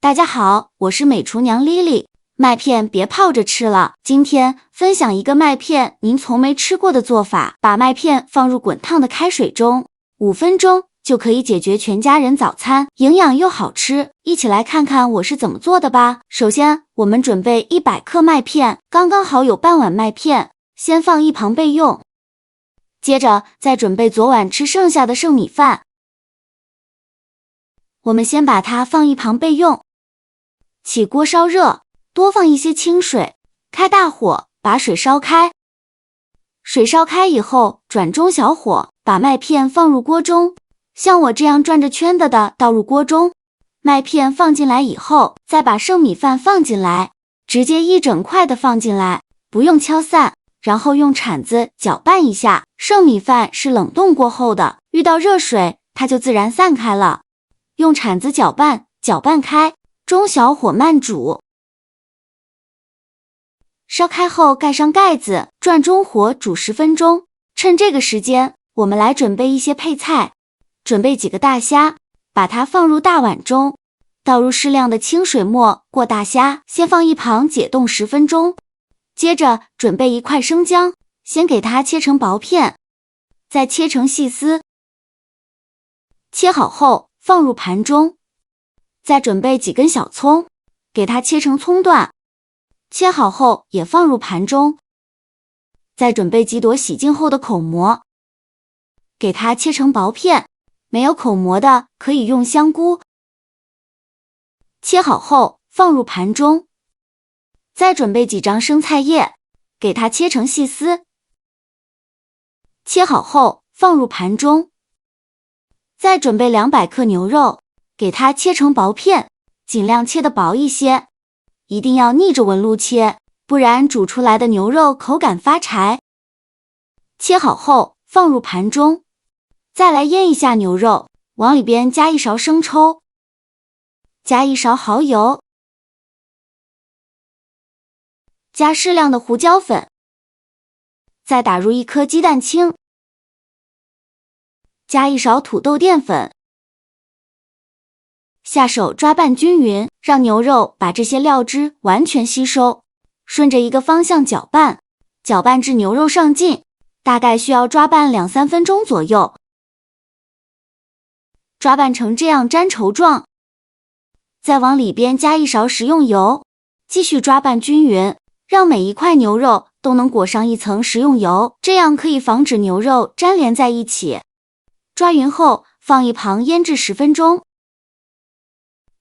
大家好，我是美厨娘 Lily。麦片别泡着吃了，今天分享一个麦片您从没吃过的做法。把麦片放入滚烫的开水中，5分钟就可以解决全家人早餐，营养又好吃。一起来看看我是怎么做的吧。首先，我们准备100克麦片，刚刚好有半碗麦片，先放一旁备用。接着再准备昨晚吃剩下的剩米饭，我们先把它放一旁备用。起锅烧热，多放一些清水，开大火把水烧开。水烧开以后，转中小火，把麦片放入锅中，像我这样转着圈的倒入锅中。麦片放进来以后，再把剩米饭放进来，直接一整块的放进来，不用敲散，然后用铲子搅拌一下。剩米饭是冷冻过后的，遇到热水它就自然散开了。用铲子搅拌，搅拌开，中小火慢煮。烧开后盖上盖子，转中火煮10分钟。趁这个时间，我们来准备一些配菜。准备几个大虾，把它放入大碗中，倒入适量的清水末过大虾，先放一旁解冻10分钟。接着准备1块生姜，先给它切成薄片，再切成细丝。切好后放入盘中。再准备几根小葱，给它切成葱段，切好后也放入盘中。再准备几朵洗净后的口蘑，给它切成薄片，没有口蘑的可以用香菇。切好后放入盘中。再准备几张生菜叶，给它切成细丝。切好后放入盘中。再准备200克牛肉，给它切成薄片，尽量切得薄一些，一定要逆着纹路切，不然煮出来的牛肉口感发柴。切好后放入盘中。再来腌一下牛肉，往里边加1勺生抽，加1勺蚝油，加适量的胡椒粉，再打入1颗鸡蛋清，加1勺土豆淀粉。下手抓拌均匀，让牛肉把这些料汁完全吸收。顺着一个方向搅拌，搅拌至牛肉上劲，大概需要抓拌2-3分钟左右。抓拌成这样粘稠状，再往里边加1勺食用油，继续抓拌均匀，让每一块牛肉都能裹上一层食用油，这样可以防止牛肉粘连在一起。抓匀后放一旁腌制10分钟。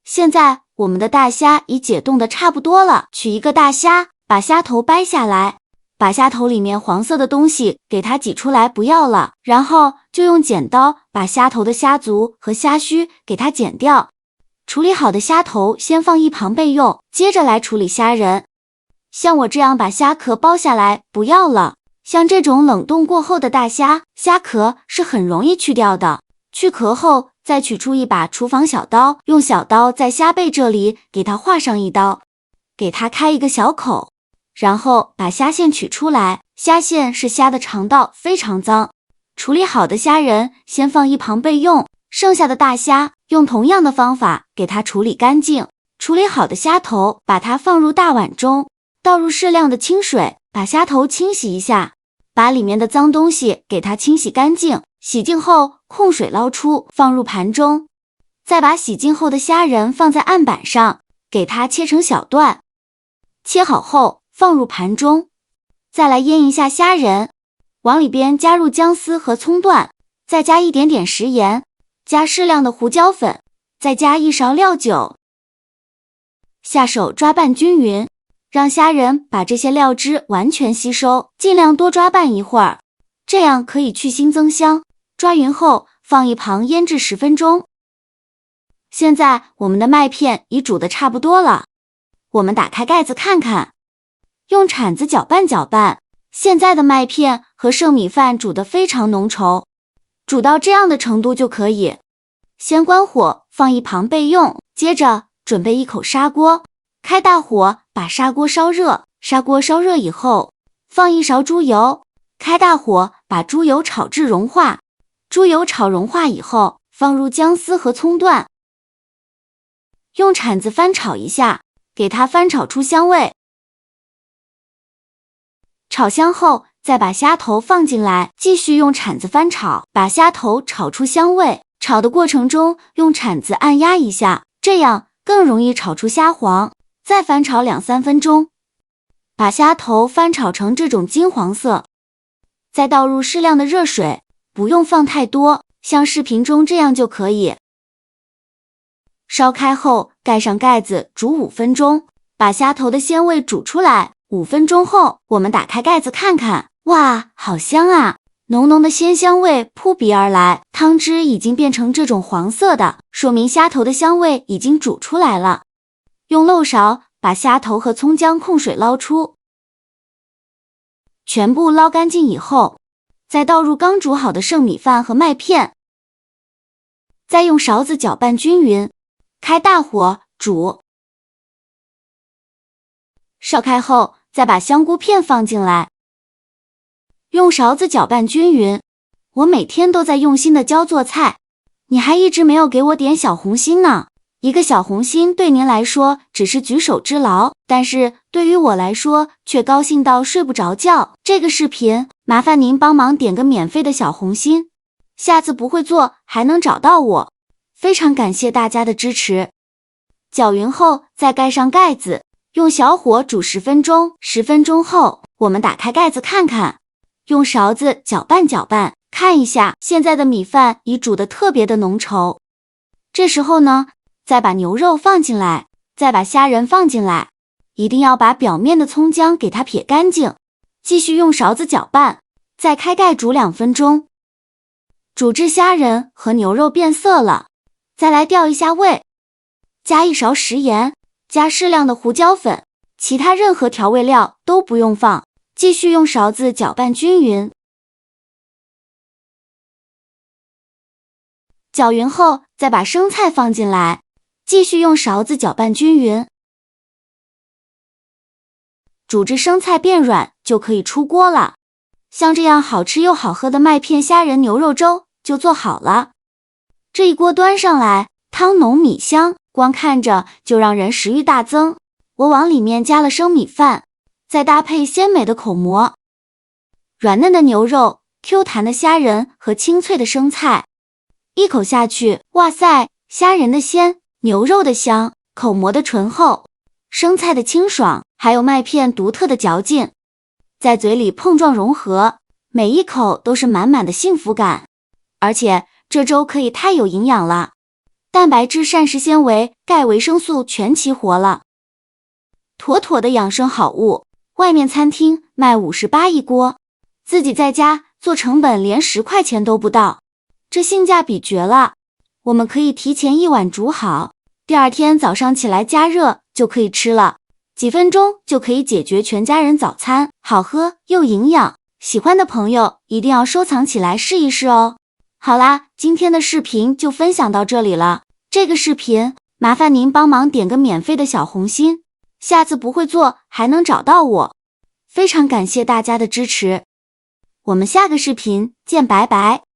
现在我们的大虾已解冻的差不多了，取一个大虾，把虾头掰下来，把虾头里面黄色的东西给它挤出来不要了，然后就用剪刀把虾头的虾足和虾须给它剪掉。处理好的虾头先放一旁备用，接着来处理虾仁。像我这样把虾壳剥下来不要了，像这种冷冻过后的大虾，虾壳是很容易去掉的。去壳后再取出一把厨房小刀，用小刀在虾背这里给它划上一刀，给它开一个小口，然后把虾线取出来。虾线是虾的肠道，非常脏。处理好的虾仁先放一旁备用，剩下的大虾用同样的方法给它处理干净。处理好的虾头把它放入大碗中，倒入适量的清水，把虾头清洗一下，把里面的脏东西给它清洗干净。洗净后控水捞出，放入盘中。再把洗净后的虾仁放在案板上，给它切成小段。切好后放入盘中。再来腌一下虾仁，往里边加入姜丝和葱段，再加一点点食盐，加适量的胡椒粉，再加1勺料酒。下手抓拌均匀，让虾仁把这些料汁完全吸收，尽量多抓拌一会儿，这样可以去腥增香。抓匀后放一旁腌制10分钟。现在我们的麦片已煮得差不多了，我们打开盖子看看，用铲子搅拌搅拌。现在的麦片和剩米饭煮得非常浓稠，煮到这样的程度就可以。先关火放一旁备用，接着准备一口砂锅，开大火把砂锅烧热。砂锅烧热以后，放1勺猪油，开大火把猪油炒至融化。猪油炒融化以后，放入姜丝和葱段，用铲子翻炒一下，给它翻炒出香味。炒香后，再把虾头放进来，继续用铲子翻炒，把虾头炒出香味。炒的过程中，用铲子按压一下，这样更容易炒出虾黄。再翻炒2-3分钟，把虾头翻炒成这种金黄色。再倒入适量的热水，不用放太多，像视频中这样就可以。烧开后，盖上盖子煮5分钟，把虾头的鲜味煮出来。5分钟后，我们打开盖子看看，哇，好香啊！浓浓的鲜香味扑鼻而来，汤汁已经变成这种黄色的，说明虾头的香味已经煮出来了。用漏勺把虾头和葱姜控水捞出，全部捞干净以后，再倒入刚煮好的剩米饭和麦片，再用勺子搅拌均匀，开大火煮。烧开后，再把香菇片放进来，用勺子搅拌均匀。我每天都在用心的教做菜，你还一直没有给我点小红心呢。一个小红心对您来说只是举手之劳，但是对于我来说却高兴到睡不着觉。这个视频麻烦您帮忙点个免费的小红心，下次不会做还能找到我。非常感谢大家的支持。搅匀后再盖上盖子，用小火煮10分钟。10分钟后，我们打开盖子看看，用勺子搅拌搅拌，看一下现在的米饭已煮得特别的浓稠。这时候呢，再把牛肉放进来，再把虾仁放进来，一定要把表面的葱姜给它撇干净。继续用勺子搅拌，再开盖煮2分钟。煮至虾仁和牛肉变色了，再来调一下味，加1勺食盐，加适量的胡椒粉，其他任何调味料都不用放。继续用勺子搅拌均匀。搅匀后，再把生菜放进来，继续用勺子搅拌均匀。煮至生菜变软就可以出锅了。像这样好吃又好喝的麦片虾仁牛肉粥就做好了。这一锅端上来，汤浓米香，光看着就让人食欲大增。我往里面加了生米饭，再搭配鲜美的口蘑，软嫩的牛肉、Q 弹的虾仁和清脆的生菜。一口下去，哇塞，虾仁的鲜，牛肉的香，口蘑的醇厚，生菜的清爽，还有麦片独特的嚼劲，在嘴里碰撞融合，每一口都是满满的幸福感。而且这粥可以太有营养了，蛋白质、膳食纤维、钙、维生素全齐活了，妥妥的养生好物。外面餐厅卖58一锅，自己在家做成本连10块钱都不到，这性价比绝了。我们可以提前1晚煮好，第二天早上起来加热就可以吃了，几分钟就可以解决全家人早餐，好喝又营养。喜欢的朋友一定要收藏起来试一试哦。好啦，今天的视频就分享到这里了。这个视频麻烦您帮忙点个免费的小红心，下次不会做还能找到我。非常感谢大家的支持，我们下个视频见，拜拜。